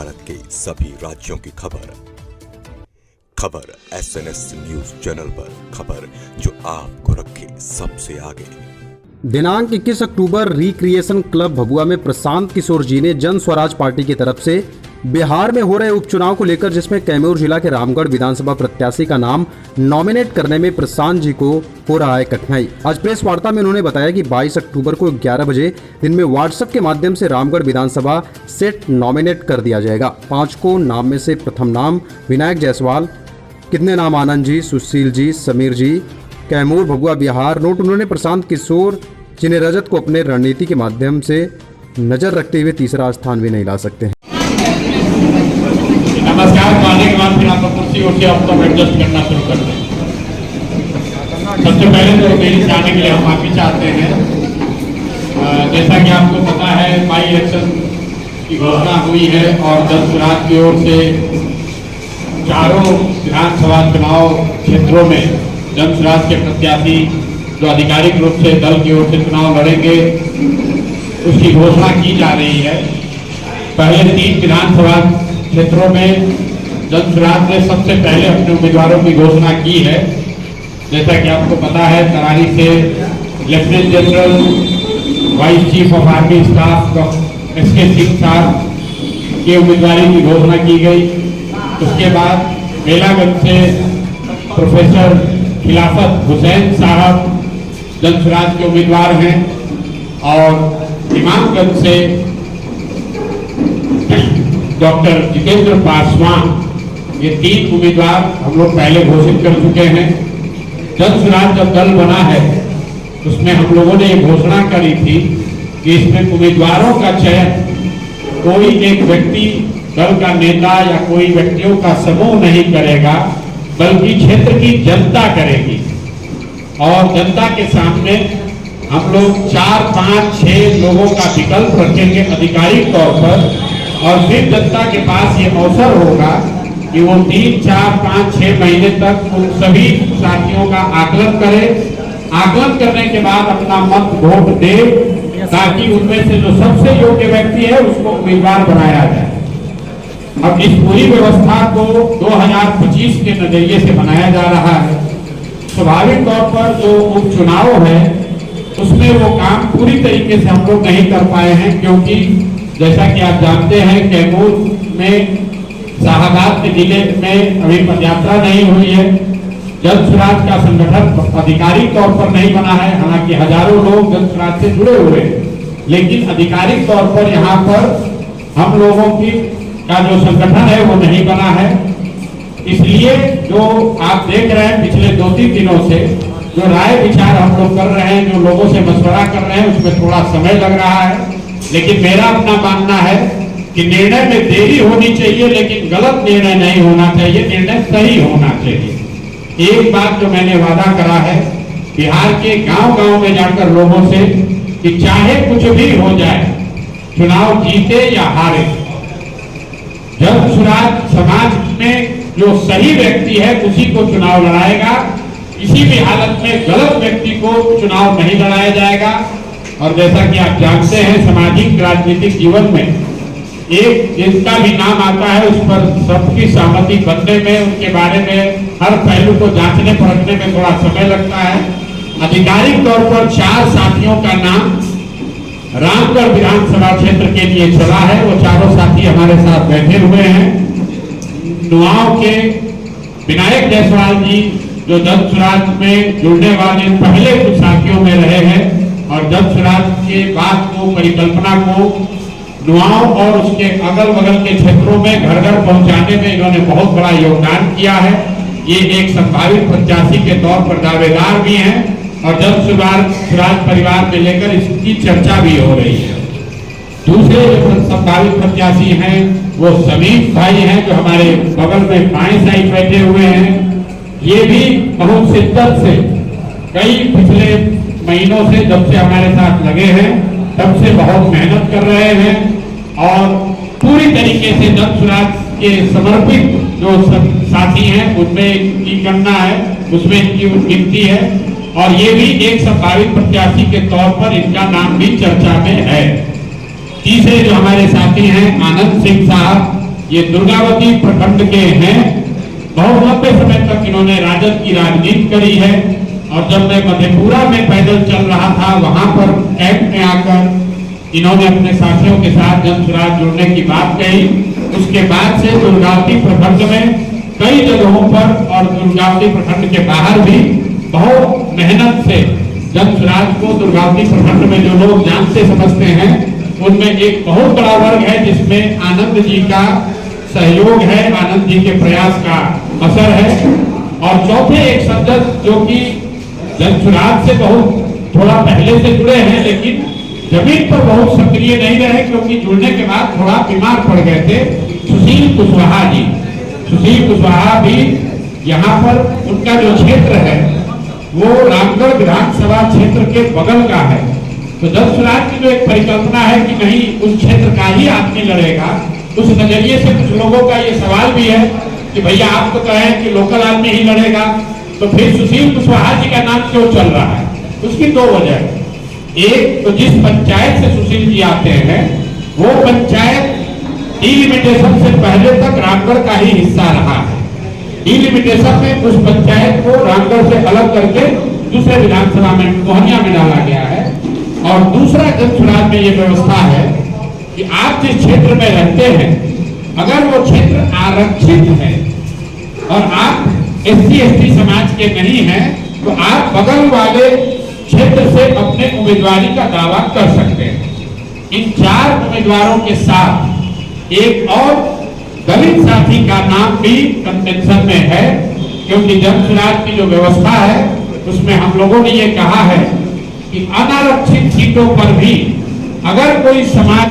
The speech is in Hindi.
भारत के सभी राज्यों की खबर SNS न्यूज चैनल पर, खबर जो आपको रखे सबसे आगे। दिनांक 21 अक्टूबर रिक्रिएशन क्लब भभुआ में प्रशांत किशोर जी ने जन स्वराज पार्टी की तरफ से बिहार में हो रहे उपचुनाव को लेकर, जिसमें कैमूर जिला के रामगढ़ विधानसभा प्रत्याशी का नाम नॉमिनेट करने में प्रशांत जी को हो रहा है कठिनाई। आज प्रेस वार्ता में उन्होंने बताया कि 22 अक्टूबर को 11 बजे दिन में व्हाट्सएप के माध्यम से रामगढ़ विधानसभा सेट नॉमिनेट कर दिया जाएगा। 5 को नाम में से प्रथम नाम विनायक जायसवाल, कितने नाम आनंद जी, सुशील जी, समीर जी, कैमूर भभुआ बिहार। नोट उन्होंने प्रशांत किशोर जिन्हें रजत को अपने रणनीति के माध्यम से नजर रखते हुए तीसरा स्थान भी नहीं ला सकते हैं। नमस्कार करने के बाद फिर आप कुर्सी उठिए, अब तो एडजस्ट करना शुरू कर दें। सबसे पहले तो मेरी जाने के लिए हम माफी चाहते हैं। जैसा कि आपको पता है, बाई इलेक्शन की घोषणा हुई है और जन स्वराज की ओर से चारों विधानसभा चुनाव क्षेत्रों में जन स्वराज के प्रत्याशी जो आधिकारिक रूप से दल की ओर से चुनाव लड़ेंगे उसकी घोषणा की जा रही है। पहले 3 विधानसभा क्षेत्रों में जन स्वराज ने सबसे पहले अपने उम्मीदवारों की घोषणा की है। जैसा कि आपको पता है, तरारी से lieutenant general vice chief of army staff SK Singh साहब की उम्मीदवारी की घोषणा की गई। उसके बाद मेलागंज से प्रोफेसर खिलाफत हुसैन साहब जन स्वराज के उम्मीदवार हैं और इमामगंज से डॉक्टर जितेंद्र पासवान, ये 3 उम्मीदवार हम लोग पहले घोषित कर चुके हैं। जन स्वराज जब दल बना है उसमें हम लोगों ने ये घोषणा करी थी कि इसमें उम्मीदवारों का चयन कोई एक व्यक्ति, दल का नेता या कोई व्यक्तियों का समूह नहीं करेगा, बल्कि क्षेत्र की जनता करेगी। और जनता के सामने हम लोग 4, 5, 6 लोगों का विकल्प रखेंगे आधिकारिक तौर पर, और फिर जनता के पास ये अवसर होगा कि वो 3, 4, 5, 6 महीने तक उन सभी साथियों का आकलन करे। आकलन करने के बाद अपना मत वोट दे, ताकि उनमें से जो सबसे योग्य व्यक्ति है उसको उम्मीदवार बनाया जाए। अब इस पूरी व्यवस्था को 2025 के नजरिए से बनाया जा रहा है। स्वाभाविक तौर पर जो उपचुनाव है उसमें वो काम पूरी तरीके से हम लोग नहीं कर पाए हैं, क्योंकि जैसा कि आप जानते हैं कैमूर में शाहबाद के जिले में अभी पदयात्रा नहीं हुई है। जन स्वराज का संगठन आधिकारिक तौर पर नहीं बना है, हालांकि हजारों लोग जन स्वराज से जुड़े हुए हैं, लेकिन आधिकारिक तौर पर यहाँ पर हम लोगों की का जो संगठन है वो नहीं बना है। इसलिए जो आप देख रहे हैं पिछले 2-3 दिनों से जो राय विचार हम लोग कर रहे हैं, जो लोगों से मशवरा कर रहे हैं, उसमें थोड़ा समय लग रहा है। लेकिन मेरा अपना मानना है कि निर्णय में देरी होनी चाहिए, लेकिन गलत निर्णय नहीं होना चाहिए, निर्णय सही होना चाहिए। एक बात जो मैंने वादा करा है बिहार के गांव-गांव में जाकर लोगों से, कि चाहे कुछ भी हो जाए, चुनाव जीते या हारे, जन स्वराज समाज में जो सही व्यक्ति है उसी को चुनाव लड़ाएगा। किसी भी हालत में गलत व्यक्ति को चुनाव नहीं लड़ाया जाएगा। और जैसा कि आप जानते हैं, सामाजिक राजनीतिक जीवन में एक जिसका भी नाम आता है उस पर सबकी सहमति बनने में, उनके बारे में हर पहलू को जांचने परखने में थोड़ा समय लगता है। आधिकारिक तौर पर 4 साथियों का नाम रामगढ़ विधानसभा क्षेत्र के लिए चला है। वो चारों साथी हमारे साथ बैठे हुए हैं। नुआव के विनायक जायसवाल जी जो जन स्वराज में जुड़ने वाले पहले कुछ साथियों में रहे हैं और जन स्वराज के बात को, परिकल्पना को नुआव और उसके अगल बगल के क्षेत्रों में घर घर पहुंचाने में इन्होंने बहुत बड़ा योगदान किया है। ये एक संभावित प्रत्याशी के तौर पर दावेदार भी हैं और जन स्वराज परिवार में लेकर इसकी चर्चा भी हो रही है। दूसरे जो संभावित प्रत्याशी हैं वो समीर भाई हैं, जो हमारे बगल में बाएं साइड बैठे हुए हैं। ये भी बहुत शिद्दत से कई पिछले महीनों से, जब से हमारे साथ लगे हैं तब से बहुत मेहनत कर रहे हैं और पूरी तरीके से जन स्वराज के समर्पित जो साथी हैं उनमें इनकी गणना है, उसमें इनकी गिनती है। और ये भी एक संभावित प्रत्याशी के तौर पर इनका नाम भी चर्चा में है। तीसरे जो हमारे साथी हैं आनंद सिंह साहब, ये दुर्गावती प्रखंड के हैं। बहुत लंबे समय तक इन्होंने राजद की राजनीति करी है और जब मैं मधेपुरा में पैदल चल रहा था वहां पर कैंप में आकर इन्होंने अपने साथियों के साथ जन स्वराज जुड़ने की बात कही। उसके बाद से दुर्गावती प्रखंड में कई जगहों पर और दुर्गावती प्रखंड के बाहर भी बहुत मेहनत से जन स्वराज को दुर्गावती प्रखंड में जो लोग जानते समझते हैं उनमें एक बहुत बड़ा वर्ग है जिसमें आनंद जी का सहयोग है, आनंद जी के प्रयास का असर है। और चौथे एक सदस्य जो कि जन स्वराज से बहुत थोड़ा पहले से जुड़े हैं लेकिन जमीन पर बहुत सक्रिय नहीं रहे क्योंकि जुड़ने के बाद थोड़ा बीमार पड़ गए थे, सुशील कुशवाहा जी। सुशील कुशवाहा भी यहाँ पर उनका जो क्षेत्र है वो रामगढ़ विधानसभा क्षेत्र के बगल का है। तो जन स्वराज की जो एक परिकल्पना है कि नहीं उस क्षेत्र का ही आदमी लड़ेगा, उस नजरिए से कुछ लोगों का ये सवाल भी है कि भैया आप तो कहें कि लोकल आदमी ही लड़ेगा तो फिर सुशील कुशवाहा जी का नाम क्यों चल रहा है? उसकी दो वजह। एक तो जिस पंचायत से सुशील जी आते हैं वो पंचायत डिलिमिटेशन से पहले तक रामगढ़ का ही हिस्सा रहा है। डिलिमिटेशन में उस पंचायत को रामगढ़ से अलग करके दूसरे विधानसभा में मोहनिया में डाला गया है। और दूसरा जन स्वराज में ये व्यवस्था है कि आप जिस क्षेत्र में रहते हैं अगर वो क्षेत्र आरक्षित है और आप SC/ST समाज के नहीं हैं तो आप बगल वाले क्षेत्र से अपने उम्मीदवारी का दावा कर सकते हैं। इन 4 उम्मीदवारों के साथ एक और दलित साथी का नाम भी कंटेंशन में है क्योंकि जन स्वराज की जो व्यवस्था है उसमें हम लोगों ने ये कहा है कि अनारक्षित सीटों पर भी अगर कोई समाज